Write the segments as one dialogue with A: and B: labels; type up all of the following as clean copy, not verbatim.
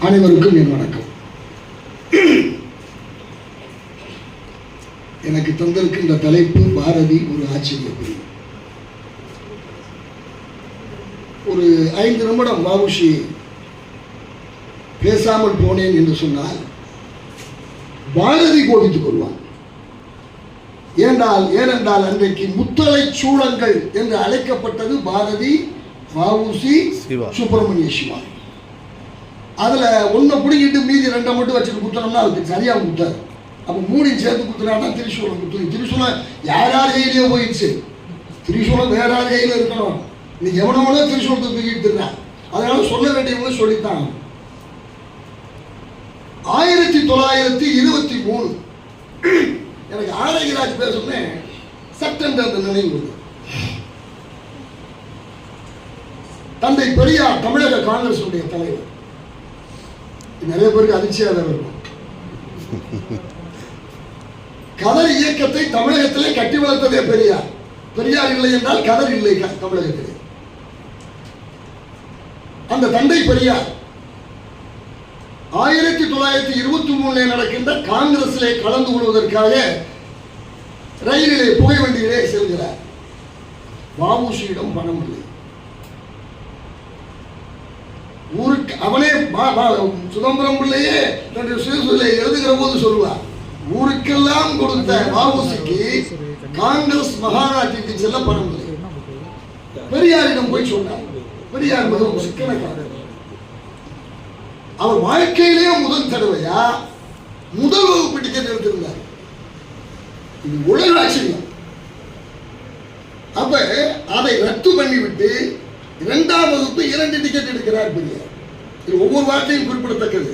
A: அனைவருக்கும் என் வணக்கம். எனக்கு தந்திருக்கின்ற தலைப்பு பாரதி ஒரு ஆச்சரியக்குறி. ஒரு 5 நிமிடம் வாவுஷி பேசாமல் போனேன் என்று சொன்னால் பாரதி கோபித்துக் கொள்வான். ஏனென்றால் அன்றைக்கு முத்தலை சூழங்கள் என்று அழைக்கப்பட்டது பாரதி, வாவுசி, சுப்பிரமணிய சிவா. அதுல ஒன்றை பிடிக்கிட்டு மீதி 2 மட்டும் வச்சுட்டு குத்தனோம்னா அதுக்கு சரியா குத்தாரு. அப்போ 3 சேர்த்து குத்துனா திரிசூலம் குத்து. திரிசூலம் யார் கையிலேயோ போயிடுச்சு. திரிசூலம் வேற யார் கையில இருக்கணும். நீ எவனவனோ திரிசூலத்தை தூக்கிட்டு இருக்கான். அதனால சொல்ல வேண்டியவங்க சொல்லித்தான். 1923 எனக்கு ஆரோக்கியராஜ் பேசுனேன் செப்டம்பர் அந்த நினைவு. தந்தை பெரியார் தமிழக காங்கிரஸ் தலைவர். நிறைய பேருக்கு அதிர்ச்சியாக இருக்கும். கதர் இயக்கத்தை தமிழகத்திலே கட்டி வளர்த்ததே பெரியார். பெரியார் இல்லை என்றால் கதர் இல்லை தமிழகத்திலே. அந்த தந்தை பெரியார் 1923 நடக்கின்ற காங்கிரஸிலே கலந்து கொள்வதற்காக ரயிலிலே புகை வண்டியிலே செல்கிறார். வாவுசியிடம் பணம் இல்லை. ஊருக்கு அவனே சுதந்திரம் பிள்ளையே எழுதுகிற போது சொல்லுவார், ஊருக்கெல்லாம் கொடுத்த வாவுசிக்கு காங்கிரஸ் மகாநாட்டிற்கு செல்ல பணம் இல்லை. பெரியாரிடம் போய் சொன்னார். பெரியார் மிகவும் சிக்கனக்காரர். அவர் வாழ்க்கையிலேயே முதல் தடவையா முதல் வகுப்பு டிக்கெட் எடுத்திருந்தார். இது உலக ஆச்சரியம். அப்ப அதை ரத்து பண்ணிவிட்டு 2ஆம் வகுப்பு 2 டிக்கெட் எடுக்கிறார் பெரியார். இது ஒவ்வொரு வார்த்தையும் குறிப்பிடத்தக்கது.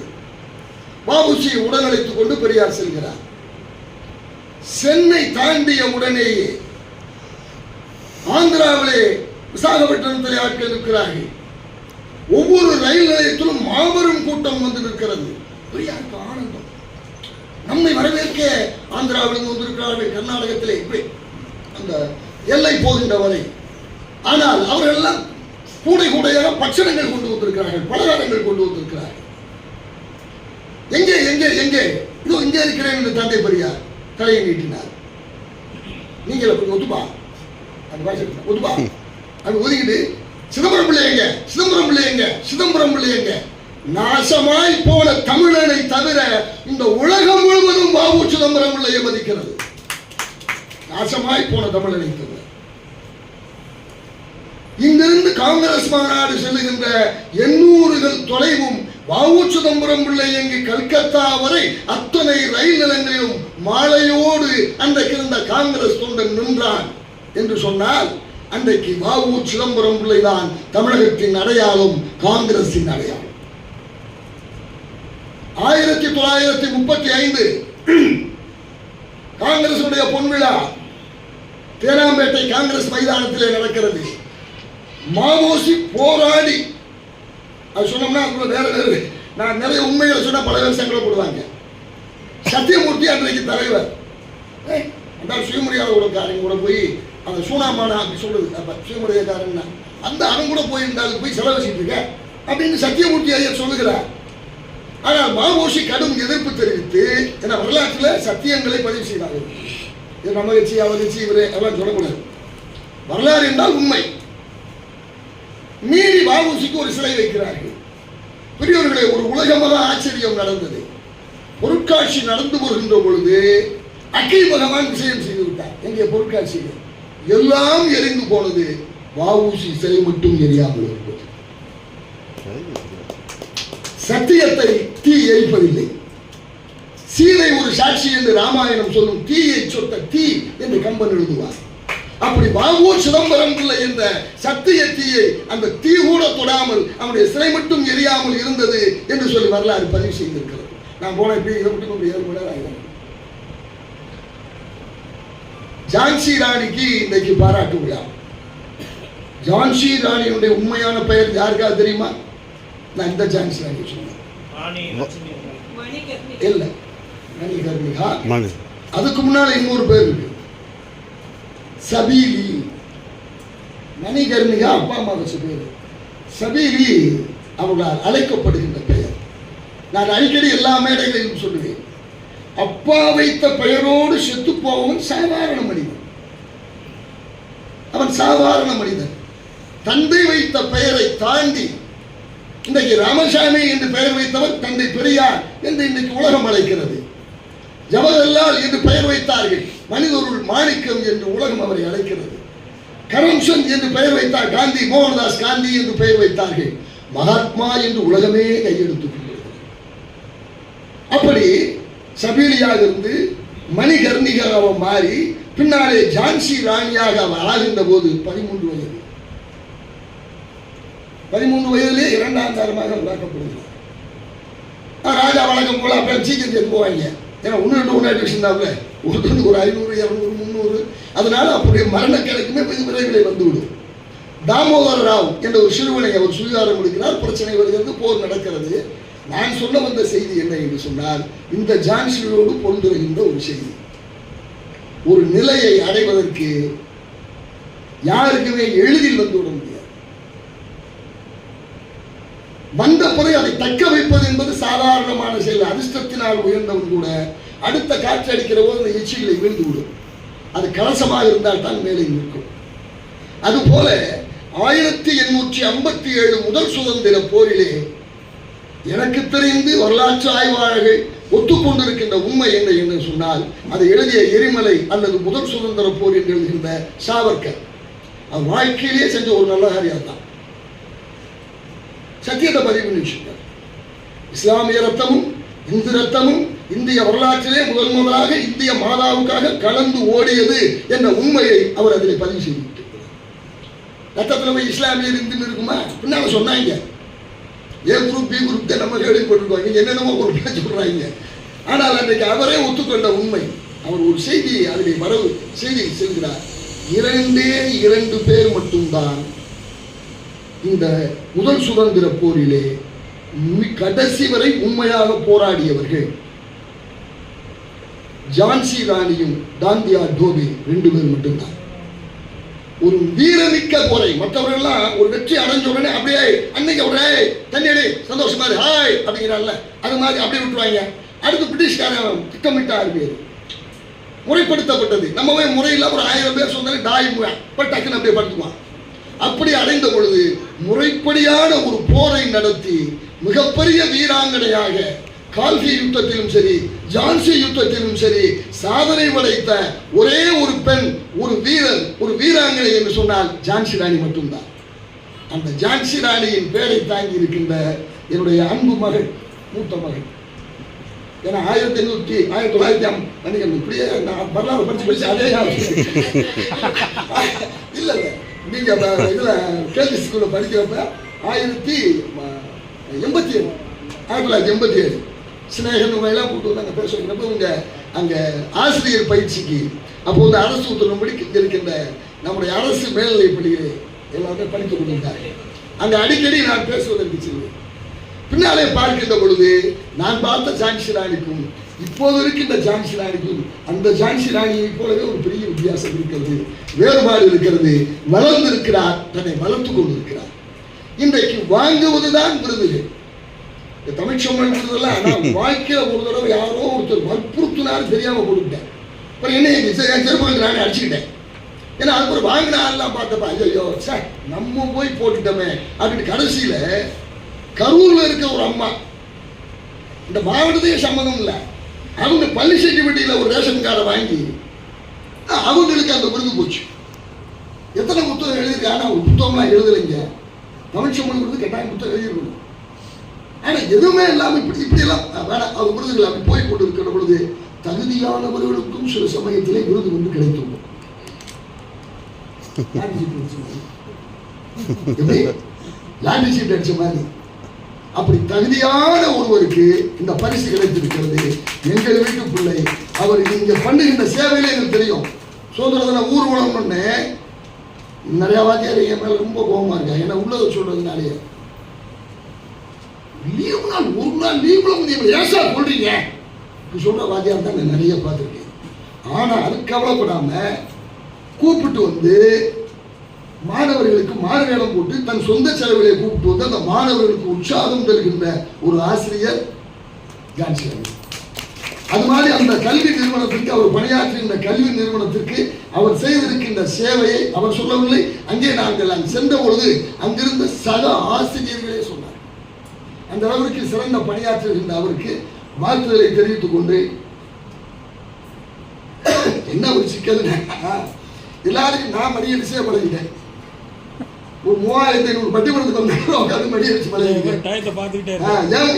A: வாவுசியை உடனழைத்துக் கொண்டு பெரியார் செல்கிறார். சென்னை தாண்டிய உடனேயே ஆந்திராவிலே விசாகப்பட்டினத்தில் ஆட்கள் இருக்கிறார்கள். ஒவ்வொரு ரயில் நிலையத்திலும் மாபெரும் கூட்டம் வந்து நிற்கிறது. பெரியாருக்கு ஆனந்தம். நம்மை வரவேற்க ஆந்திராவிலிருந்து வந்திருக்கிறார்கள், கர்நாடகத்திலே இப்படி அந்த எல்லை போகின்ற வரை. ஆனால் அவர்கள் எல்லாம் கூடையாக பட்சணங்கள் கொண்டு வந்திருக்கிறார்கள், பலகாரங்கள் கொண்டு வந்திருக்கிறார்கள். எங்கே எங்கே எங்கே இதோ இங்கே இருக்கிறேன் என்று தந்தை பெரியார் தலையை நீட்டினார். நீங்கள் அப்படி ஒத்துப்பா அந்த பாஷை ஒத்துப்பா அது ஒதுக்கிட்டு சிதம்பரம் பிள்ளை எங்க, சிதம்பரம் பிள்ளை எங்க, சிதம்பரம் பிள்ளை எங்க. நாசமாய் போன தமிழனை தவிர இந்த உலகம் முழுவதும் பாபு சிதம்பரம் பிள்ளையை மதிக்கிறது. நாசமாய் போன தமிழனை தவிர. இங்கிருந்து காங்கிரஸ் மாநாடு செல்லுகின்ற 800 தொலைவும் வாவு சிதம்பரம் பிள்ளை எங்கு கல்கத்தா வரை அத்தனை ரயில் நிலையங்களிலும் மாலையோடு அன்றைக்கு இருந்த காங்கிரஸ் தொண்டன் நின்றான் என்று சொன்னால் அன்றைக்கு வாவு சிதம்பரம் பிள்ளைதான் தமிழகத்தின் அடையாளம், காங்கிரசின் அடையாளம். 1935 காங்கிரசுடைய பொன்விழா தேனாம்பேட்டை காங்கிரஸ் மைதானத்திலே நடக்கிறது. மாவோசி போராடி அது சொன்னோம்னா வேற வேறு நான் நிறைய உண்மைகளை சொன்னா பல பேர் சங்கடப்படுவாங்க. சத்தியமூர்த்தி அன்றைக்கு தலைவர் சுயமரியாதை கூட போய் அந்த சூனாமானா அப்படி சொல்றது. அப்ப சுயமரியாதைக்காரன் அந்த அவன் கூட போயிருந்தாலும் போய் செலவழிச்சிட்டு இருக்க அப்படின்னு சத்தியமூர்த்தி ஐயர் சொல்லுகிறார். ஆனால் மாவோசி கடும் எதிர்ப்பு தெரிவித்து என வரலாற்றில் சத்தியங்களை பதிவு செய்தார்கள். இது நம்ம கட்சி அவர் கட்சி இவரே எல்லாம் சொல்லக்கூடாது. வரலாறு என்றால் உண்மை. மீறி வாவுசிக்கு ஒரு சிலை வைக்கிறார்கள். பெரியவர்களே, ஒரு உலகமத ஆச்சரியம் நடந்தது. பொருட்காட்சி நடந்து வருகின்ற பொழுது அக்கை பகவான் விஷயம் செய்து விட்டார். எங்கே பொருட்காட்சியில் எல்லாம் எரிந்து போனது, வாவுசி சிலை மட்டும் எரியாமல் இருந்தது. சத்தியத்தை தீ எரிப்பதில்லை. சீதை ஒரு சாட்சி என்று ராமாயணம் சொல்லும். தீயை சொட்ட தீ என்று கம்பன் எழுதுவார். அப்படி வாவு சிதம்பரம் பிள்ளை என்ற சத்திய தீயை அந்த தீ கூட தொடாமல் அவனுடைய சிலை மட்டும் எரியாமல் இருந்தது என்று சொல்லி வரலாறு பதிவு செய்திருக்கிறது. நான் போன எப்படி இதை மட்டும் 7 மணி நேரம் ஆகும். ஜான்சி ராணிக்கு இன்றைக்கு பாராட்டு விழா. ஜான்சி ராணியுடைய உண்மையான பெயர் யாருக்காவது தெரியுமா? நான் இந்த ஜான்சி ராணி சொன்னேன் இல்ல, மணிகர்ணிகா. அதுக்கு முன்னால இன்னொரு பேர் இருக்கு, சபீலி. மணிகர்ணிகா அப்பா அம்மா வச்ச பேரு. சபீலி அவர்களால் அழைக்கப்படுகின்ற பெயர். நான் அடிக்கடி எல்லா மேடைகளிலும் சொல்லுவேன், அப்பா வைத்த பெயரோடு செத்து போவன் சாதாரண மனிதன். அவன் சாதாரண மனிதன். தந்தை வைத்த பெயரை தாண்டி இன்றைக்கு ராமசாமி என்று பெயர் வைத்தவர் தந்தை பெரியார் என்று இன்றைக்கு உலகம் அழைக்கிறது. ஜவஹர்லால் என்று பெயர் வைத்தார்கள், மனிதருள் மாணிக்கம் என்று உலகம் அவரை அழைக்கிறது. கரம்சந்த் என்று பெயர் வைத்தார், காந்தி, மோகன்தாஸ் காந்தி என்று பெயர் வைத்தார்கள். மகாத்மா என்று உலகமே கையெடுத்துக் கொண்டது. அப்படி சபீலியாக இருந்து மணிகர்ணிகாக மாறி பின்னாலே ஜான்சி ராணியாக அவர் ஆகின்ற போது 13 வயது. 13 வயதிலே 2ஆம் தரமாக உருவாக்கப்படுகிறார். ராஜா வழக்கம் போல அப்ப சீக்கிரம் சேர்த்து போவாங்க. ஏன்னா ஒன்று விஷயம் தான்ல, ஒருத்தருக்கு ஒரு 500, 200, 300. அதனால அப்படியே மரண கிழக்குமே விரைவில் வந்துவிடும். தாமோதர ராவ் என்ற ஒரு சிறுவனை அவர் சுயகாரம் கொடுக்கிறார். பிரச்சனை வருகிறது, போர் நடக்கிறது. நான் சொல்ல வந்த செய்தி என்ன என்று சொன்னால், இந்த ஜான்சியோடு பொருந்துகின்ற ஒரு செய்தி. ஒரு நிலையை அடைவதற்கு யாருக்குமே எளிதில் வந்துவிட முடியாது. வந்த பிறகு அதை தக்க வைப்பது என்பது சாதாரணமான செயல். அதிர்ஷ்டத்தினால் உயர்ந்தவன் கூட அடுத்த காற்று அடிக்கிற போது அந்த எச்சிகளை வீழ்ந்து விடும். அது கலசமாக இருந்தால் தான் மேலே நிற்கும். அதுபோல 1857 முதல் சுதந்திர போரிலே எனக்கு தெரிந்து வரலாற்று ஆய்வாளர்கள் ஒத்துக்கொண்டிருக்கின்ற உண்மை என்ன என்று சொன்னால், அதை எழுதிய எரிமலை அல்லது முதல் சுதந்திர போர் என்று எழுதுகின்ற சாவர்கர் அவர் வாழ்க்கையிலேயே செஞ்ச ஒரு நல்ல காரியம் தான். சத்தியத்தை பதிவு நிச்சயம். இஸ்லாமிய ரத்தமும் இந்து ரத்தமும் இந்திய வரலாற்றிலே முதலாக இந்திய மாதாவுக்காக கலந்து ஓடியது என்ற உண்மையை அவர் அதில் பதிவு செய்துவிட்டார். ரத்தத்தில் போய் இஸ்லாமியர் இந்து இருக்குமா? பின்னால சொன்னாங்க, ஏ குரூப் பி குரூப் தான் நம்ம கேள்விப்பட்டிருக்கோம், என்னென்னமோ குரூப் சொல்றாங்க. ஆனால் அன்றைக்கு அவரே ஒத்துக்கொண்ட உண்மை. அவர் ஒரு செய்தி அதிலே வரவு செய்தி செல்கிறார். 2 பேர் மட்டும்தான் இந்த முதல் சுதந்திர போரிலே கடைசி வரை உண்மையாக போராடியவர்கள். ஜான்சி ராணியும் தாந்தியா டோபே 2 பேர் மட்டும்தான். ஒரு வீரமிக்க போரை. மற்றவர்கள்லாம் ஒரு வெற்றி அடைஞ்ச உடனே அப்படியே அன்னைக்கு உடனே தண்ணியடி சந்தோஷமா ஹாய் அப்படிங்கிறாங்கல்ல, அது மாதிரி அப்படியே விட்டுருவாங்க. அடுத்து பிரிட்டிஷ்காரன் திட்டமிட்டார் பேர் முறைப்படுத்தப்பட்டது. நம்மவே முறையில் ஒரு 1000 பேர் சொன்னாலும் டாய் டக்குன்னு அப்படியே படுத்துக்குவான். அப்படி அடைந்த பொழுது முறைப்படியான ஒரு போரை நடத்தி மிகப்பெரிய வீராங்கனையாக கால்கி யுத்தத்திலும் சரி ஜான்சி யுத்தத்திலும் சரி சாதனை படைத்த ஒரே ஒரு பெண், ஒரு வீரர், ஒரு வீராங்கனை என்று சொன்னால் ஜான்சி ராணி மட்டும்தான். அந்த ஜான்சி ராணியின் பேரை தாங்கி இருக்கின்ற என்னுடைய அன்பு மகள், மூத்த மகள். ஏன்னா 1950 இப்படியே நான் வரலாறு படிச்சு அதே இல்ல நீங்க இதுல கேள்வி ஸ்கூல்ல படிக்கிறப்ப 1987 சிநேகன் எல்லாம் கூட்டு வந்து அங்கே பேச வைக்கிறப்ப இவங்க அங்கே ஆசிரியர் பயிற்சிக்கு அப்போ வந்து அரசு உத்தரவுப்படி இருக்கின்ற நம்முடைய அரசு மேல்நிலை பள்ளிகளை எல்லாமே படித்துக் கொண்டிருந்தார்கள். அங்கே அடிக்கடி நான் பேசுவதற்கு செல்வேன். பின்னாலே பார்க்கின்ற பொழுது நான் பார்த்த ஜான்சி ராணிக்கும் இப்போது இருக்கின்ற ஜான்சி ராணிக்கும் அந்த ஜான்சி ராணியை போலவே ஒரு பெரிய வித்தியாசம் இருக்கிறது, வேறுபாடு இருக்கிறது. வளர்ந்திருக்கிறார், தன்னை வளர்த்துக் கொண்டிருக்கிறார். இன்றைக்கு வாங்குவதுதான் விருதுகள். தமிழ் சம்பளம் விருதெல்லாம் ஆனால் வாழ்க்கையில ஒரு தடவை யாரோ ஒருத்தர் வற்புறுத்தினாலும் தெரியாம கொடுத்தேன். அப்புறம் என்ன என் செருப்புகள் நானே அடிச்சுக்கிட்டேன். ஏன்னா அது ஒரு வாங்கின ஆள்லாம் பார்த்தப்ப ஐயோ சார் நம்ம போய் போட்டுட்டோமே அப்படின்னு. கடைசியில கரூர்ல இருக்க ஒரு அம்மா, இந்த மாவட்டத்தையும் சம்மந்தம் இல்லை, அவங்க பள்ளி செட்டிப்பட்டியில் ஒரு ரேஷன் கார்டை வாங்கி அவங்களுக்கு அந்த விருது போச்சு. எத்தனை புத்தகம் எழுதியிருக்கு, ஆனால் ஒரு புத்தகம்லாம் எழுதலைங்க. தமிழ் சம்பளம் விருது கட்டாயம் புத்தகம் எழுதியிருக்கணும். ஆனால் எதுவுமே இல்லாமல் இப்படியெல்லாம் வேணாம். அவர் விருதுகள் அப்படி போய் கொண்டு இருக்கிற பொழுது தகுதியானவர்களுக்கும் சில சமயத்திலே விருது வந்து கிடைத்துள்ளோம். லாட்டரி சீட் அடிச்ச மாதிரி அப்படி தகுதியான ஒருவருக்கு இந்த பரிசு கிடைத்திருக்கிறது. எங்கள் வீட்டு பிள்ளை அவர் நீங்க பண்ணுகின்ற சேவையிலே எனக்கு தெரியும். சுதந்திர தின ஊர்வலம் பண்ணு நிறைய வாத்தியார் என் மேல ரொம்ப கோபமா இருக்கா. ஏன்னா உள்ளதை சொல்றதுனாலே லீவு நாள் ஒரு நாள் லீவ்ல ஏசா சொல்றீங்க சொல்ற வாத்தியார் தான் நான் நிறைய பார்த்துருக்கேன். ஆனா அது கவலைப்படாம கூப்பிட்டு வந்து மாணவர்களுக்கு மாறுவேடம் போட்டு தன் சொந்த செலவிலே கூப்பிட்டு வந்து அந்த மாணவர்களுக்கு உற்சாகம் தருகின்ற ஒரு ஆசிரியர் ஜான்சி. அது மாதிரி அந்த கல்வி நிறுவனத்திற்கு அவர் பணியாற்றுகின்ற கல்வி நிறுவனத்திற்கு அவர் செய்திருக்கின்ற சேவையை அவர் சொல்லவில்லை. அங்கே நாங்கள் சென்ற பொழுது அங்கிருந்த சக ஆசிரியர்களே சொன்னார். அந்த அளவிற்கு சிறந்த பணியாற்றுகின்ற அவருக்கு வாழ்த்துதலை தெரிவித்துக் கொண்டு, என்ன ஒரு சிக்கல், எல்லாருக்கும் நான் மடியடிச்சே பழகிட்டேன். ஒரு 3500 பட்டிமன்றத்துக்கு உட்காந்து மடி அடிச்சு பழகிட்டேன்.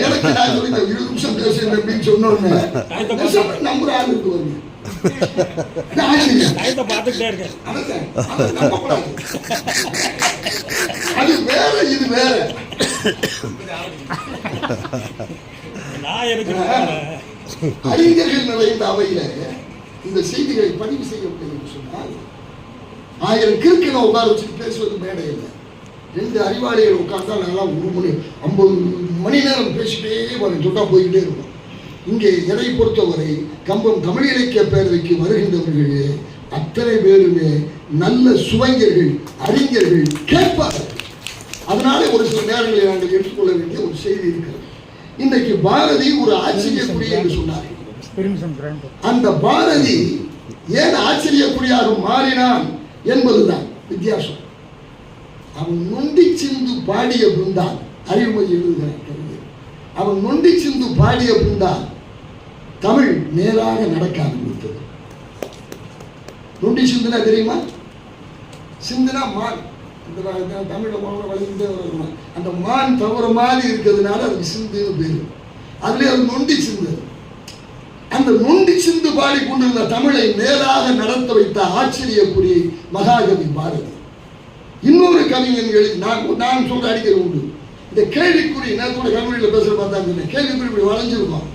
A: எனக்கு நான் சொல்லி 20 நிமிஷம் பேசுறேன் அப்படின்னு சொன்னோன்னு நம்புற ஆள் இருக்கு வருங்க. அது வேற, இது வேற. அறிஞர்கள் நிறைந்த அவையில இந்த செய்திகளை பதிவு செய்யவில்லை என்று சொன்னால் 1000 கிறுக்கனை உட்கார வச்சுட்டு பேசுவது மேடை இல்லை. 2 அறிவாளிகள் உட்கார்ந்தா நான்லாம் 50 மணி நேரம் பேசிட்டே தொட்டா போய்கிட்டே இருக்கும். இங்கே எதை பொறுத்தவரை கம்பம் தமிழ் இலக்கிய பேரவைக்கு வருகின்றவர்களே அத்தனை பேருமே நல்ல சுவைஞர்கள், அறிஞர்கள், கேட்பார்கள். அதனால ஒரு சில நேரங்களில் நாங்கள் எடுத்துக்கொள்ள வேண்டிய ஒரு செய்தி இருக்கிறது. இன்றைக்கு பாரதி ஒரு ஆச்சரியக்குறி என்று சொன்னார்கள். அந்த பாரதி ஏன் ஆச்சரியக்குறியாக மாறினான் என்பதுதான் வித்தியாசம். அவன் நொண்டி சிந்து பாடிய பிருந்தான், அறிவுமதி எழுதுகிறான் கவிஞர். அவன் நொண்டி சிந்து பாடிய பிருந்தான் தமிழ் நேராக நடக்க ஆரம்பித்தது. நொண்டி சிந்துனா தெரியுமா? சிந்துனா மான். தமிழ வளர்ந்துட்டே வரணும். அந்த மான் தவற மாதிரி இருக்கிறதுனால அதுக்கு சிந்துன்னு பேரு. அதுலேயே அது நொண்டி சிந்து. அந்த நொண்டி சிந்து பாடி கொண்டிருந்த தமிழை நேராக நடத்த வைத்த ஆச்சரியக்குறி மகாகவி பாரதி. இன்னொரு கவிஞன் நான் சொல்ற அடிக்கிற உண்டு. இந்த கேள்விக்குறி நான் கூட தமிழில் பேசுற பார்த்தா கேள்விக்குறி இப்படி வளைஞ்சிருக்கும்.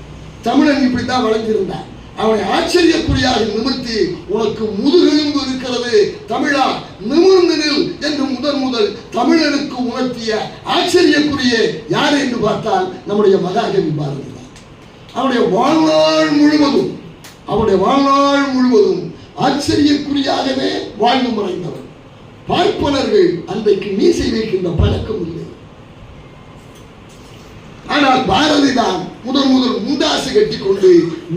A: தமிழன் இப்படித்தான் வளைஞ்சிருந்தான். அவனை ஆச்சரியக்குறியாக நிமிர்த்தி உனக்கு முதுகெலும்பு இருக்கிறது தமிழா நிமிர்ந்து நில் என்று முதல் தமிழனுக்கு உணர்த்திய ஆச்சரியக்குறியே யார் என்று பார்த்தால் நம்முடைய மகாகவி பாரதி. அவருடைய வாழ்நாள் முழுவதும் ஆச்சரியக்குறியாகவே வாழ்ந்து மறைந்தவர். பார்ப்பனர்கள் அன்றைக்கு மீசை வைக்கின்ற பழக்கம் இல்லை. ஆனால் பாரதி தான் முதல் முண்டாசு கட்டி கொண்டு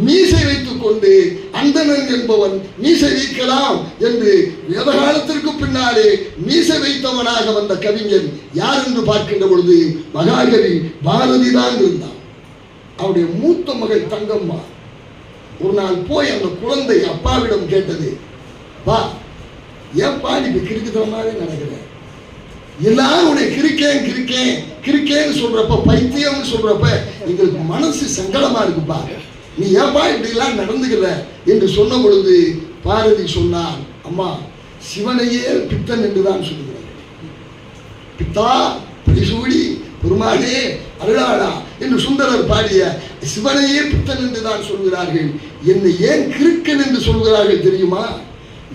A: மீசை வைத்துக் கொண்டு அந்தணன் என்பவன் மீசை வைக்கலாம் என்று வேதகாலத்திற்கு பின்னாலே மீசை வைத்தவனாக வந்த கவிஞன் யார் என்று பார்க்கின்ற பொழுது மகாகவி பாரதி தான் இருந்தான். அவருடைய மூத்த மகள் தங்கம்மா ஒரு நாள் போய் அந்த குழந்தை அப்பாவிடம் கேட்டது, வா ஏன்பா நீ கிறுக்குத்தனமாவே நடக்கிற, எல்லாரும் உன்னை கிறுக்கேன்னு சொல்றப்ப, பைத்தியம்னு சொல்றப்ப எங்களுக்கு மனசு சங்கடமா இருக்குப்பா, நீ ஏன்பா இப்படி எல்லாம் நடந்துக்கிற என்று சொன்ன பொழுது பாரதி சொன்னான், அம்மா சிவனையே பித்தன் என்றுதான் சொல்லுகிறார். பித்தா பிடிசூடி பெருமானே அருளாளா என்று சுந்தரர் பாடிய சிவனையே பித்தன் என்றுதான் சொல்கிறார்கள். என்னை ஏன் கிறுக்கன் என்று சொல்கிறார்கள் தெரியுமா?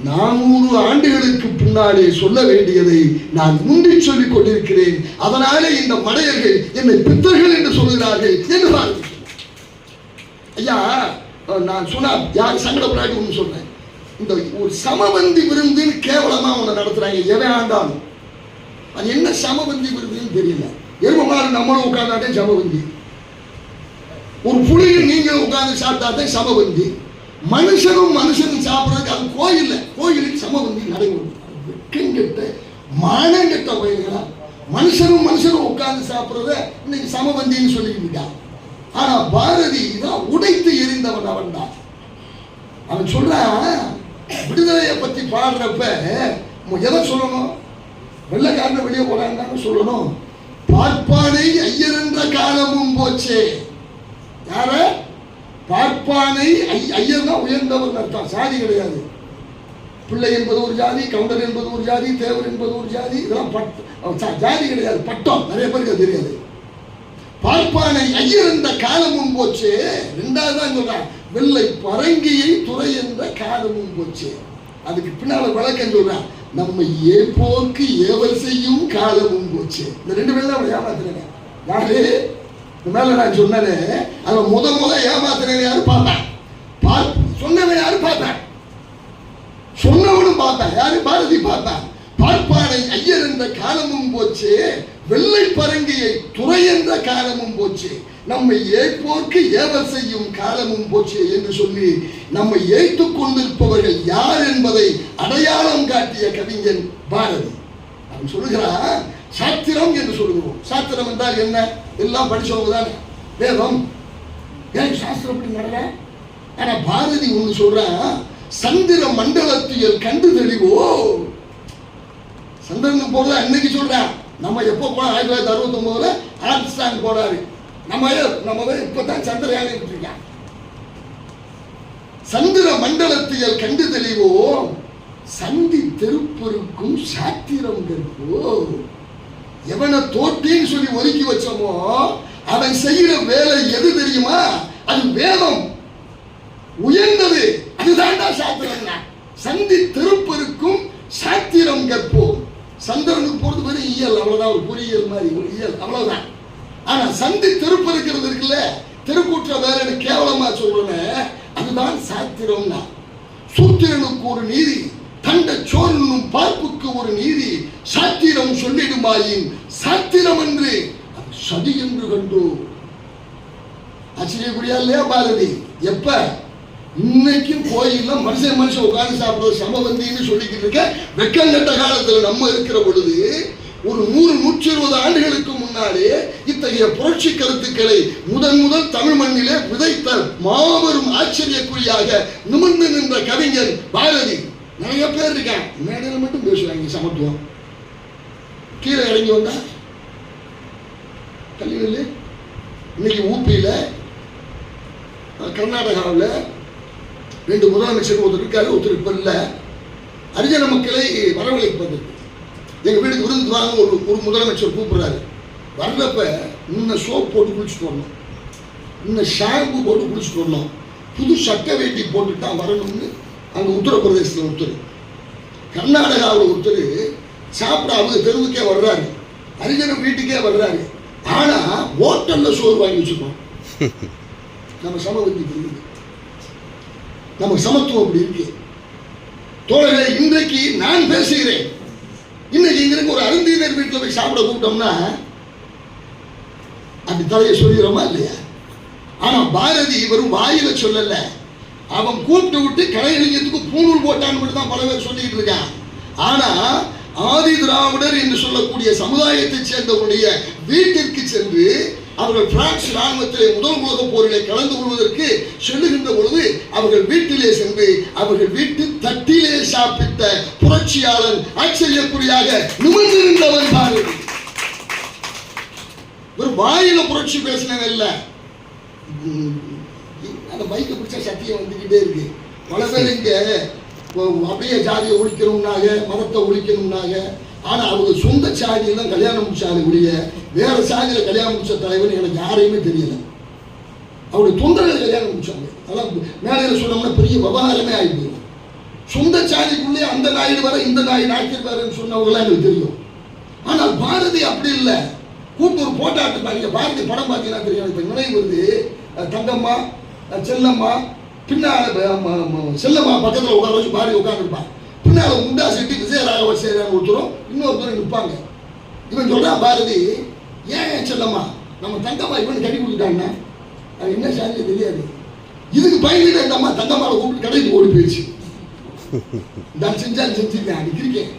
A: 400 ஆண்டுகளுக்கு பின்னாலே சொல்ல வேண்டியதை நான் முந்தி சொல்லிக் கொண்டிருக்கிறேன். அதனாலே இந்த மடையர்கள் என்னை பித்தர்கள் என்று சொல்கிறார்கள் என்று பாருங்க. ஐயா நான் சொன்னா யார் சங்கடப்படாது ஒன்று சொன்னேன். இந்த ஒரு சமபந்தி விருந்துன்னு கேவலமா உன்னை நடத்துறாங்க எவன் ஆண்டாலும். அது என்ன சமபந்தி விருந்துன்னு தெரியல. எருமமாறு நம்மளும் உட்கார்ந்தாட்டே சமபந்தி, ஒரு புலியில் நீங்க உட்கார்ந்து சாப்பிட்டாட்டே சமபந்தி. மனுஷனும் சாப்பிட்றதுக்கு அது கோயிலுக்கு சமபந்தி நடைபெறும். வெட்கங்கெட்ட மானங்கெட்ட கோயில்களா மனுஷனும் உட்கார்ந்து சாப்பிட்றத இன்னைக்கு சமபந்தின்னு சொல்லிட்டு இருக்கான். ஆனா பாரதி தான் உடைத்து எரிந்தவன். அவன் தான் அவன் சொல்றான், விடுதலையை பத்தி பாடுறப்ப எதை சொல்லணும்? வெள்ளைக்காரனை வெளியே போறான்னு சொல்லணும். பார்ப்பானை ஐயர் என்ற காலமும் போச்சே. யார பார்ப்பானை ஐயர்னா உயர்ந்தவர் அர்த்தம், சாதி கிடையாது. பிள்ளை என்பது ஒரு ஜாதி, கவுண்டர் என்பது ஒரு ஜாதி, தேவர் என்பது ஒரு ஜாதி, இதெல்லாம் ஜாதி கிடையாது, பட்டம். நிறைய பேருக்கு தெரியாது. பார்ப்பானை ஐயர் என்ற காலமும் போச்சு. 2வது தான் சொல்றான், வெள்ளை பரங்கியை துறை என்ற காலமும் போச்சு. அதுக்கு பின்னால விளக்கம் சொல்றான், நம்ம ஏப்போருக்கு ஏவல் செய்யும் காலமும் போச்சு. இந்த 2 பேரும் தான் ஏமாத்துறேன். யாரு இந்த மேல நான் சொன்னேன், அவன் முத ஏமாத்துறேன் யாரு பார்த்தான்? சொன்னவன் யாரு பார்த்தான்? சொன்னவனும் பார்த்தான். யாரு? பாரதி பார்த்தான். பார்ப்பானை ஐயர் என்ற காலமும் போச்சு, வெள்ளை பரங்கியை துறை என்ற காலமும் போச்சு. நம்மை ஏற்போர்க்கு ஏவல் செய்யும் காலமும் போச்சு என்று சொல்லி நம்மை ஏய்த்துக் கொண்டிருப்பவர்கள் யார் என்பதை அடையாளம் காட்டிய கவிஞன் பாரதி. அவன் சொல்லுகிறான், சாத்திரம் என்று சொல்லுகிறோம். சாத்திரம் என்றால் என்ன? எல்லாம் படிச்சவங்க தானே வேதம். ஏன் சாஸ்திரம் அப்படி நடல? ஆனா பாரதி ஒன்று சொல்றான், சந்திர மண்டலத்தியல் கண்டு தெளிவோ. சந்திரனுக்கு போறதா இன்னைக்கு சொல்றான். நம்ம எப்போ போனா 1969 ஆம்ஸ்ட்ராங் போறாரு. நம்ம இப்பதான் சந்திரயானை விட்டுருக்கான். சந்திர மண்டலத்தியல் கண்டு தெளிவோ, சந்தி தெருப்பொருக்கும் சாத்திரம் கற்போ. எவனை தோட்டின்னு சொல்லி ஒதுக்கி வச்சோமோ அவன் செய்கிற வேலை எது தெரியுமா? அது வேதம் உயர்ந்தது. அதுதான்டா சாத்திரம்னா. சந்தி தெருப்பொருக்கும் சாத்திரம் கற்போம். சந்திரனுக்கு போறது பேரு இயல், அவ்வளவுதான். ஒரு பொறியியல் மாதிரி ஒரு இயல், அவ்வளவுதான். ஆனா சந்தி தெருப்பெருக்கிறது இருக்குல்ல, தெருக்கூற்ற வேற கேவலமா சொல்றேன், அதுதான் சாத்திரம்னா. சூத்திரனுக்கு ஒரு நீதி, தண்ட சோழனும் பார்ப்புக்கு ஒரு நீதி, சாத்திரம் சொல்லிடுமாயின் சாத்திரம் என்று அது சதி என்று கண்டோ. ஆச்சரியப்படியா இல்லையா பாரதி? எப்ப இன்னைக்கும் கோயில்ல மனுஷன் உட்கார்ந்து சாப்பிடுறது சமபந்தின்னு சொல்லிக்கிட்டு இருக்க வெக்கங்கட்ட காலத்துல நம்ம இருக்கிற பொழுது, ஒரு 100-120 ஆண்டுகளுக்கு முன்னாலே இத்தகைய புரட்சி கருத்துக்களை முதல் தமிழ் மண்ணிலே விதைத்த மாபெரும் ஆச்சரியக்குறியாக நிமிர்ந்து நின்ற கவிஞர் பாரதி. நிறைய பேர் இருக்காங்க, மேடையில மட்டும் பேசுவாங்க சமத்துவம். கீழே இறங்கி வந்தா கல்லில் இன்னைக்கு ஊப்பியில கர்நாடகாவில் 2 முதலமைச்சர், ஒருத்தர் இருக்காரு, ஒருத்தர் இப்ப இல்ல. ஹரிஜன மக்களை வரவழைப்பது. எங்க வீட்டுக்கு விருந்துக்கு வாங்க ஒரு முதலமைச்சர் கூப்பிடுறாரு. வர்றப்ப இன்னும் சோப் போட்டு குளிச்சுட்டு வரணும், இன்னும் ஷாம்பு போட்டு குளிச்சுட்டு வரணும், புது சட்டை வேட்டி போட்டுட்டு தான் வரணும்னு அங்க உத்தரப்பிரதேசத்தில் ஒருத்தர், கர்நாடகாவில் ஒருத்தர் சாப்பிட அவங்க தெருவுக்கே வர்றாரு, ஹரிஜன வீட்டுக்கே வர்றாரு. ஆனா ஹோட்டல்ல சோறு வாங்கி வச்சுக்கோம். நம்ம சமபந்தி இருக்கு, நம்ம சமத்துவம் அப்படி இருக்கு. தோழர்களே, இன்றைக்கு நான் பேசுகிறேன். இன்னைக்கு இங்க ஒரு அருந்தினர் வீட்டில் போய் சாப்பிட கூப்பிட்டோம்னா அப்படி தலையை சொல்லிடுறோமா இல்லையா? ஆனா பாரதி வெறும் வாயில சொல்லல, அவன் கூப்பிட்டு விட்டு கலைஞத்துக்கு பூணூல் போட்டான்னு மட்டும் தான் பல பேர் சொல்லிட்டு இருக்கான். ஆனா ஆதி திராவிடர் என்று சொல்லக்கூடிய சமுதாயத்தை சேர்ந்தவருடைய வீட்டிற்கு சென்று அவர்கள் பிரான்ஸ் ராணுவத்திலே முதல் உலக போரிலே கலந்து கொள்வதற்கு செல்லுகின்ற பொழுது அவர்கள் வீட்டிலே சென்று அவர்கள் வீட்டு தட்டிலே சாப்பிட்ட புரட்சியாளன் ஆச்சரியக்குறியாக நிமிர்ந்திருந்தவன் பாரதி. ஒரு வாயில புரட்சி பேசினவன் இல்ல. அந்த பைக்கை பிடிச்ச சத்தியம் வந்துகிட்டே இருக்கு. பல பேர் இங்க அப்படியே ஜாதியை ஒழிக்கணும்னாக, மதத்தை ஒழிக்கணும்னாக. ஆனா அவங்க சொந்த சாதியில் தான் கல்யாணம் முடிச்சாரு ஒழிய வேற சாதியில கல்யாணம் முடிச்ச தலைவர் எனக்கு யாரையுமே தெரியல. அவருடைய தொண்டர்கள் கல்யாணம் முடிச்சாங்க. அதெல்லாம் மேடையில் சொன்னோம்னா பெரிய விவகாரமே ஆயிடுது. சொந்த சாதிக்குள்ளே அந்த நாயுடு வர இந்த நாயுடு ஆக்கியிருக்காருன்னு சொன்னவங்களாம் எனக்கு தெரியும். ஆனால் பாரதி அப்படி இல்லை. கூட்டு ஒரு போட்டோ எடுத்துட்டாங்க. பாரதி படம் பார்த்தீங்கன்னா தெரியும். இப்போ நினைவு வருது. தங்கம்மா, செல்லம்மா, பின்னால் செல்லம்மா பக்கத்தில் உட்கார வச்சு பாரதி உட்காந்துருப்பான். பின்னால் உண்டா செட்டி விஜயராக செய்யறாங்க ஒருத்தரும், இன்னொருத்தரும் நிற்பாங்க. இவன் சொல்றான், பாரதி ஏன் செல்லம்மா நம்ம தங்கம்மா இவன் கட்டி கொடுத்துட்டாங்கன்னா அது என்ன சாதியே தெரியாது. இதுக்கு பயந்துட்டு இந்த அம்மா தங்கம்மாவை கூப்பிட்டு கடைக்கு ஓடி போயிடுச்சு. நான் செஞ்சாலும் செஞ்சிருக்கேன், அடிக்கிறேன்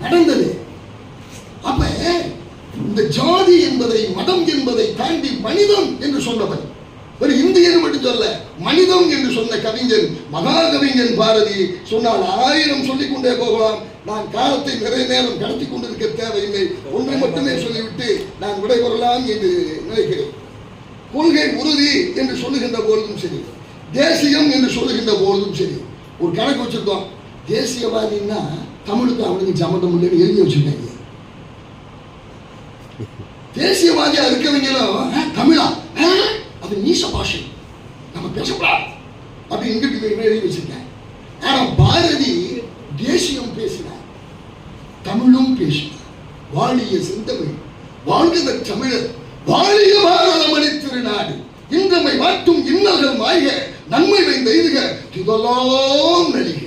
A: நடந்தது. அப்ப இந்த ஜாதி என்பதை, மதம் என்பதை தாண்டி மனிதம் என்று சொன்னவன், ஒரு இந்தியன் மட்டும் சொல்ல, மனிதம் என்று சொன்ன கவிஞன், மகாகவிஞன் பாரதி சொன்னால் 1000 சொல்லிக் கொண்டே போகலாம். நான் காலத்தை நிறைய நேரம் கடத்தி கொண்டிருக்க தேவையில்லை. ஒன்றை மட்டுமே சொல்லிவிட்டு நான் விடைபெறலாம் என்று நினைக்கிறேன். கொள்கை உறுதி என்று சொல்லுகின்ற பொழுதும் சரி, தேசியம் என்று சொல்லுகின்ற பொழுதும் சரி, ஒரு கணக்கு வச்சிருக்கோம். தேசியவாதின்னா தமிழுக்கு அவனுக்கு சம்மந்தம் இல்லைன்னு எழுதி வச்சுட்டாங்க. தேசியவாதியா இருக்கவங்களும் தமிழா அது நீச பாஷை, நம்ம பேசக்கூடாது அப்படி இங்கிட்டு எழுதி வச்சிருக்கேன். ஆனா பாரதி தேசியம் பேசினார், தமிழும் பேசினார். வாழிய செந்தமிழ், வாழ்கிற தமிழர், வாழிய பாரதமணி திருநாடு, இன்றமை வாட்டும் இன்னல்கள் மாய்க, நன்மை வைந்த எய்துக இதெல்லாம் நலிக.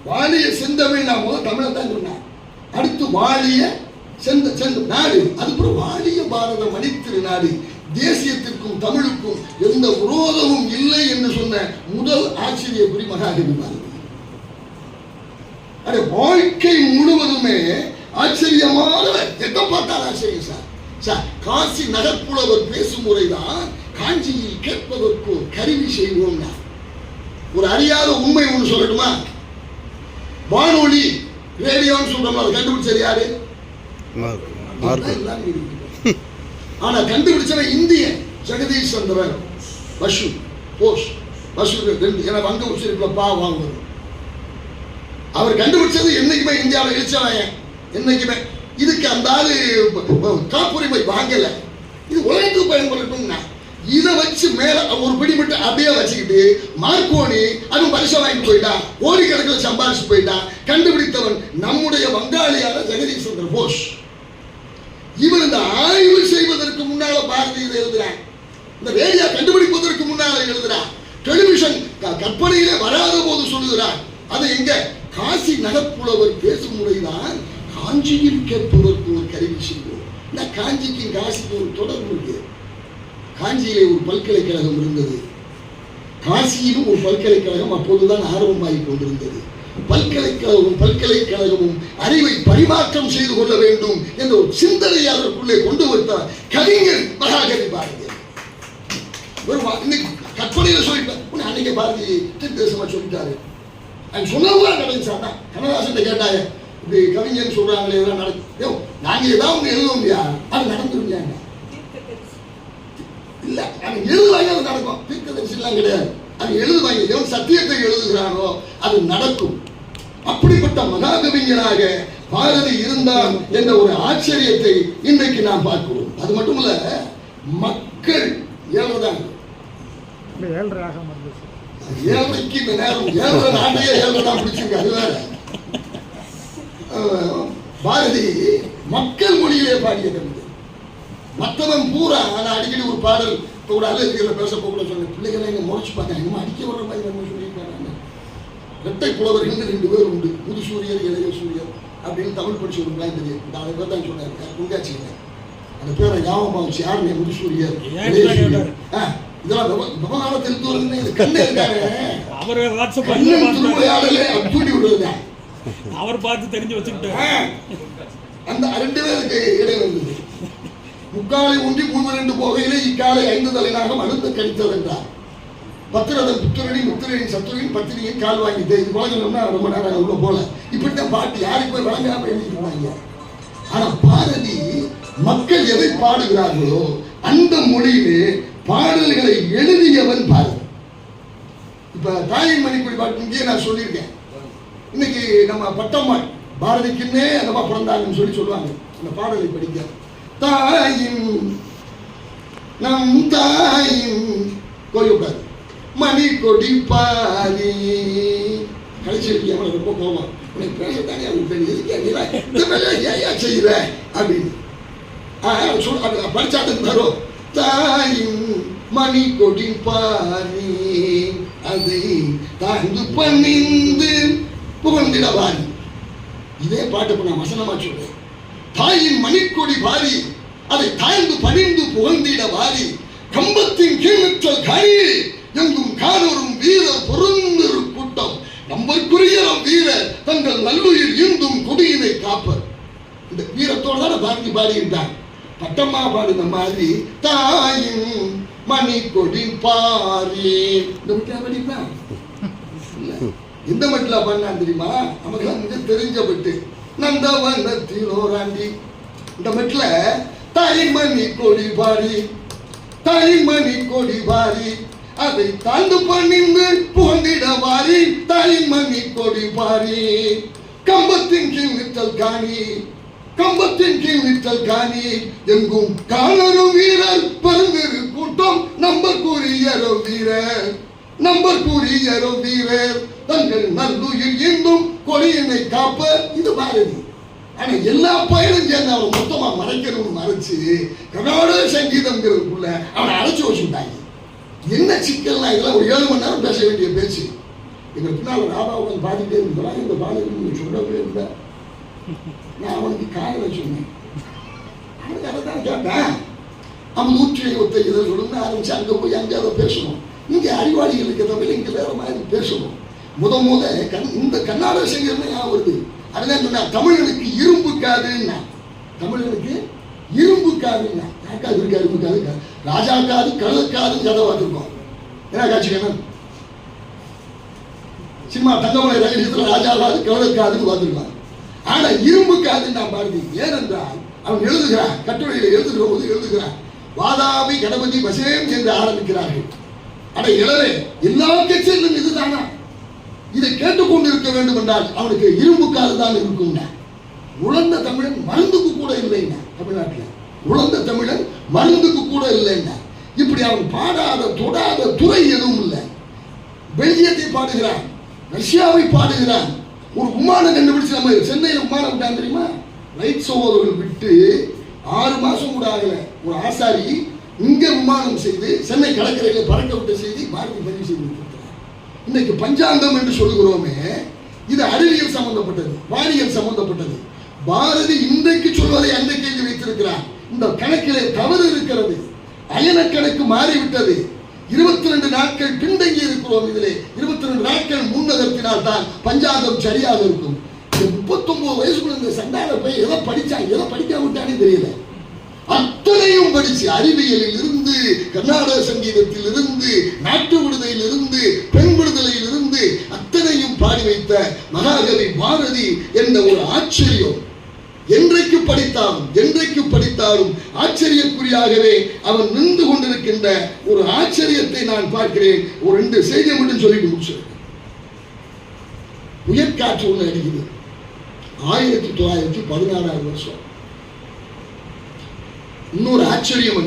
A: வாழிய செந்தமிழ் நான் முதல் தமிழை தான் சொன்னார். அடுத்து வாழிய சென்ற நாடு. அதுக்கப்புறம் வாழிய பாரத மணித்திரு நாடு, தேசியத்திற்கும் தமிழுக்கும் எந்த விரோதமும் இல்லை என்று சொன்ன முதல் ஆச்சரிய குறி மகாகவி பாரதி. வாழ்க்கை முழுவதுமே ஆச்சரியமானவர். எதை பார்த்தால் ஆச்சரியம் சார். சார், காசி நகர்ப்புலவர் பேசும் முறைதான் காஞ்சியில் கேட்பதற்கு கருவி செய்வோம். ஒரு அறியாத உண்மை ஒன்று சொல்லட்டுமா? வானொலி ரேடியோன்னு சொல்றோம், அதை கண்டுபிடிச்சது யாரு? ஆனா கண்டுபிடிச்சவன் இந்திய ஜெகதீஷ் சந்திரன் பசு போஸ் பசு எனக்கு அங்க உச்சரிப்புல பா வாங்குவது. அவர் கண்டுபிடிச்சது என்னைக்குமே இந்தியாவில் இழிச்சவன், என்னைக்குமே. இதுக்கு அந்த ஆளு காப்புரிமை வாங்கல, இது உலகத்துக்கு பயன்படுத்தும். இதை வச்சு மேல ஒரு பிடி மட்டும் அப்படியே வச்சுக்கிட்டு மார்க்கோனி அதுவும் பரிசை வாங்கிட்டு போயிட்டான், கோடிக்கணக்கில் சம்பாதிச்சு போயிட்டான். கண்டுபிடித்தவன் நம்முடைய வங்காளியான ஜெகதீஷ் சந்திர போஸ். இவர் இந்த ஆய்வு செய்வதற்கு முன்னால பாரதி இதை எழுதுறான், இந்த ரேடியோ கண்டுபிடிப்பதற்கு முன்னால எழுதுறான், டெலிவிஷன் கற்பனையிலே வராத போது சொல்லுகிறான். அது எங்க? காசி நகர்ப்புலவர் பேசும் முறைதான் காஞ்சியில் கேட்பதற்கு ஒரு கருவி செய்வோம். காஞ்சிக்கு காசிக்கு ஒரு தொடர்பு இருக்கு. காஞ்சியிலே ஒரு பல்கலைக்கழகம் இருந்தது, காசியிலும் ஒரு பல்கலைக்கழகம் அப்போதுதான் ஆர்வமாகி கொண்டிருந்தது. பல்கலைக்கழகமும் அறிவை பரிமாற்றம் செய்து கொள்ள வேண்டும் என்ற ஒரு சிந்தனையை அதற்குள்ளே கொண்டு வந்தார் கவிஞர் மகாகவி பாரதி. இன்னைக்கு கற்பனையில சொல்லிட்டேன், அன்னைக்கு பாரதி திருத்தேசமா சொல்லிட்டாரு. அது சொன்னதுதான் நடந்துச்சாடா. கண்ணதாசன் கேட்டாங்க, இப்படி கவிஞர் சொல்றாங்களே இதெல்லாம் நடக்கும், நாங்க ஏதாவது ஒன்று எழுதுவோம்யா, அது நடந்துருங்க. இல்ல அது எழுதுவாங்க, அது நடக்கும். தீர்க்கதரிசி எல்லாம் கிடையாது, அது எழுதுவாங்க. எவன் சத்தியத்தை எழுதுகிறானோ அது நடக்கும். அப்படிப்பட்ட மகாகவிஞராக பாரதி இருந்தார் என்ற ஒரு ஆச்சரியத்தை இன்றைக்கு நாம் பார்க்கிறோம். அது மட்டுமல்ல, மக்கள் ஏழ்றதாங்க. ஏழைக்கு இந்த நேரம் ஏழரை நாட்டையே ஏழ்றதான் பிடிச்சிருக்க. அது வேற. பாரதி மக்கள் மொழியிலே பாடிய கவிதை. மற்றவன் பூரா நான் அடிக்கடி ஒரு பாடல் கூட அலைகிற பேசப்போ கூட சொன்னேன், பிள்ளைகளை இங்கே முறைச்சு பார்த்தேன், இன்னும் அடிக்க வர்ற மாதிரி நம்ம சொல்லியிருக்காங்க. இரட்டை புலவர்கள் 2 பேர் உண்டு, புது சூரியர் இளைய சூரியர் அப்படின்னு தமிழ் படிச்சு ஒரு பிளான் தெரியும். அதை பேர் தான் சொன்னார் குங்காட்சிங்க. அந்த பேரை ஞாபகம் வச்சு யாருமே புது சூரியர் இளைய சூரியர் இதெல்லாம் விவகாரத்தில் தூரன்னு கண்ணே இருக்காரு. திருவிளையாடலே தூண்டி விடுறது
B: அவர் பார்த்து தெரிஞ்சு வச்சுக்கிட்டாரு.
A: அந்த 2 பேருக்கு இடையில இருந்தது. முக்காலை ஒன்றி 3 போகையிலே இக்காலை 5 தலைநாகம் அழுத்த கழித்தது என்றார். பத்திரதன் புத்திரனி முத்திரனின் சத்துரின் பத்திரியின் கால் வாங்கிட்டு இது போலன்னா ரொம்ப நேரம் உள்ள போல. இப்படித்தான் பாட்டு யாருக்கு போய் வழங்காம எழுதிருந்தாங்க. ஆனா பாரதி மக்கள் எதை பாடுகிறார்களோ அந்த மொழியிலே பாடல்களை எழுதியவன் பாரதி. இப்ப தாயின் மணிக்குடி பாட்டு இங்கேயே நான் சொல்லியிருக்கேன். இன்னைக்கு நம்ம பட்டம்மாள் பாரதிக்குன்னே அந்த பிறந்தாங்கன்னு சொல்லுவாங்க. அந்த பாடலை படிக்க தாயின் நம் தாயின் கோயில்காரு மணி கொடி பாரி கடைசி ரொம்ப கோபம், உனக்கு பேசத்தானே அவனுக்கு தெரியும் செய்யற அப்படின்னு படிச்சாட்டு தரும். தாயின் மணி கொடி பாரி அதை தாய்ந்து பணிந்து புகழ்ந்திடவாரி. இதே பாட்டு நான் வசனமா சொல்றேன். தாயின் மணிக்கொடி பாரி அதை தாய்ந்து பணிந்து புகழ்ந்திட வாரி கம்பத்தின் கீழ்நிற்றல் காரி எங்கும் காணோரும் வீரர் பொருந்திரு கூட்டம் நம்பற்குரிய வீரர் தங்கள் நல்லுயிர் ஈந்தும் கொடியினை காப்பர். இந்த வீரத்தோடு தான் பாரதி பாடியிருந்தார். பட்டம்மா பாடுன மாதிரி தாயின் மணிக்கொடி பாரி இந்த மட்டும் படிப்பேன். எந்த மட்டும் பண்ணான் தெரியுமா? நமக்கு மிக தெரிஞ்சப்பட்டு நந்தவனத்தில் ஓராண்டி இந்த மெட்ல தாய்மணி கொடி பாரி தாய்மணி கொடி பாரி அதை தாழ்ந்து பணிந்து புகழ்ந்திட வாரி தாய்மணி கொடி பாரி கம்பத்தின் கீழ் நிற்றல் காணி கம்பத்தின் கீழ் நிற்றல் காணி எங்கும் காணரும் வீரர் பெருந்திரு கூட்டம் நம்பற்குரியரோ வீரர் நம்பற்குரியரோ வீரர் தங்கள் நல்லுயிர் இன்னும் கொடியினை காப்ப. இது பாரதி. ஆனா எல்லா பயனும் சேர்ந்து அவனை மொத்தமா மறைக்கணும்னு மறைச்சு கர்நாடக சங்கீதம்ங்கிறதுக்குள்ள அவனை அழைச்சி வச்சுட்டாங்க. என்ன சிக்கல்னா இதெல்லாம் ஒரு 7 மணி நேரம் பேச வேண்டிய பேச்சு. எங்க பின்னால் ராபாவுடன் பாதிட்டே இருந்தோம். இந்த பாடல் சொல்லவே இல்லை. நான் அவனுக்கு காலையில் சொன்னேன், அவனுக்கு அதை தான் கேட்பேன். அவன் 170 இதழ்களும் ஆரம்பிச்சு அங்கே போய் அங்கே அதை பேசணும். இங்கே அறிவாளிகளுக்கு தமிழ் இங்கே வேற மாதிரி பேசணும். இந்த கர்நாடக சங்கீதம் ஞாபகம் வருது. அதுதான் சொன்னா தமிழனுக்கு இரும்பு காதுன்னா, தமிழனுக்கு இரும்பு காதுன்னா, யாருக்காது இருக்கா இரும்பு காது? ராஜா காது கழுக்காதுன்னு கதை பார்த்துருக்கோம். என்ன காட்சிக்கணும்? சினிமா தங்கமலை ரகசியத்தில் ராஜா காது கழுக்காதுன்னு பார்த்துருக்கான். ஆனா இரும்பு காதுன்னு நான் பாரதி. ஏனென்றால் அவன் எழுதுகிறான், கட்டுரையில எழுதுகிற போது எழுதுகிறான், வாதாபி கணபதி வசேம் என்று ஆரம்பிக்கிறார்கள். அட இளவே, எல்லா கட்சியிலும் இதுதானா? இதை கேட்டுக்கொண்டு இருக்க வேண்டும் என்றால் அவனுக்கு இரும்பு காது தான் இருக்குங்க. உழந்த தமிழன் மருந்துக்கு கூட இல்லைங்க. தமிழ்நாட்டில் உழந்த தமிழன் மருந்துக்கு கூட இல்லைங்க. இப்படி அவன் பாடாத தொடாத துறை எதுவும் இல்லை. பெல்ஜியத்தை பாடுகிறான், ரஷ்யாவை பாடுகிறான். ஒரு விமானம் கண்டுபிடிச்சு நம்ம சென்னையில் விமானம் விட்டான் தெரியுமா? ரைட் சகோதரர்கள் விட்டு 6 மாசம் கூட ஆகல. ஒரு ஆசாரி இங்க விமானம் செய்து சென்னை கடற்கரையில் பறக்க விட்ட செய்தி பாரதி பதிவு செய்து இருக்கிறார். இன்னைக்கு பஞ்சாங்கம் என்று சொல்லுகிறோமே, இது அறிவியல் சம்பந்தப்பட்டது, வானியல் சம்பந்தப்பட்டது. பாரதி இன்றைக்கு சொல்வதை அன்றைக்கு எழுதி வைத்திருக்கிறார். இந்த கணக்கிலே தவறு இருக்கிறது. அயன கணக்கு மாறிவிட்டது. 22 நாட்கள் பின்தங்கி இருக்கிறோம். இதிலே 22 நாட்கள் முன்னகர்த்தினால் தான் பஞ்சாங்கம் சரியாக இருக்கும். 39 வயசுக்குள்ள இந்த சண்டால போய் எதை படிச்சான் எதை படிக்க விட்டானே தெரியல. அத்தனையும் படிச்சு அறிவியலில் இருந்து, கர்நாடக சங்கீதத்தில் இருந்து, நாட்டு விடுதலையில் இருந்து, பெண் விடுதலையில் இருந்து அத்தனையும் பாடி வைத்த மகாகவி பாரதி என்ற ஒரு ஆச்சரியம். என்றைக்கு படித்தாலும் ஆச்சரியக்குறியாகவே அவன் நின்று கொண்டிருக்கின்ற ஒரு ஆச்சரியத்தை நான் பார்க்கிறேன். ஒரு 2 செய்தியை மட்டும் சொல்லிட்டு முடிச்சிருக்கேன். புயற்காற்று ஒன்று அடிக்குது. 1916 வருஷம். இன்னொரு ஆச்சரியம் என்ன?